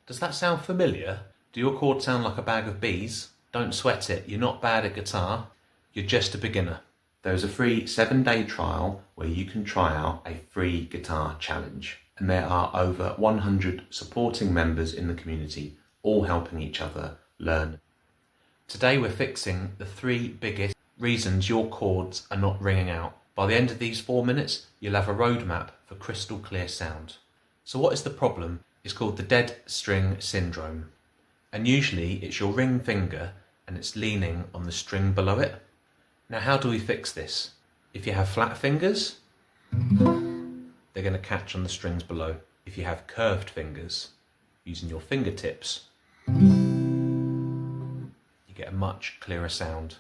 Does that sound familiar? Do your chords sound like a bag of bees? Don't sweat it, you're not bad at guitar, you're just a beginner. There is a free 7-day trial where you can try out a free guitar challenge. And there are over 100 supporting members in the community, all helping each other learn. Today we're fixing the 3 biggest reasons your chords are not ringing out. By the end of these 4 minutes, you'll have a roadmap for crystal clear sound. So what is the problem? It's called the dead string syndrome. And usually it's your ring finger and it's leaning on the string below it. Now how do we fix this? If you have flat fingers, they're going to catch on the strings below. If you have curved fingers, using your fingertips, you get a much clearer sound.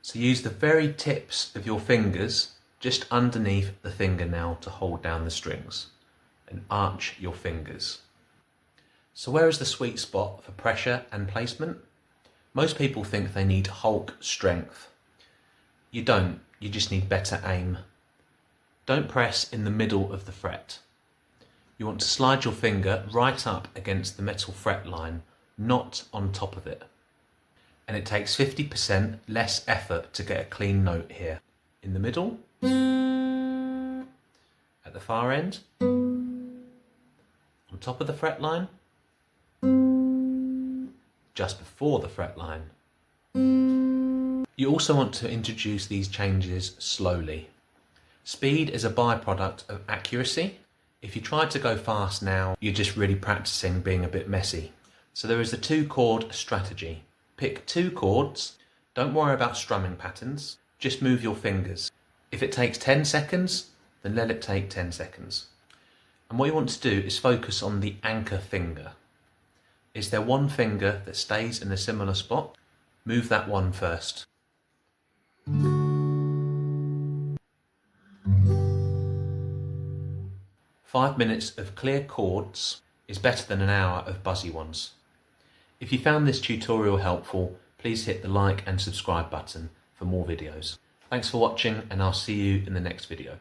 So use the very tips of your fingers just underneath the fingernail to hold down the strings and arch your fingers. So where is the sweet spot for pressure and placement? Most people think they need Hulk strength. You don't, you just need better aim. Don't press in the middle of the fret. You want to slide your finger right up against the metal fret line, not on top of it. And it takes 50% less effort to get a clean note here. In the middle, at the far end, on top of the fret line, just before the fret line. You also want to introduce these changes slowly. Speed is a byproduct of accuracy. If you try to go fast now, you're just really practicing being a bit messy. So there is the 2-chord strategy. Pick 2 chords, don't worry about strumming patterns, just move your fingers. If it takes 10 seconds, then let it take 10 seconds. And what you want to do is focus on the anchor finger. Is there one finger that stays in a similar spot? Move that one first. 5 minutes of clear chords is better than an hour of buzzy ones. If you found this tutorial helpful, please hit the like and subscribe button for more videos. Thanks for watching, and I'll see you in the next video.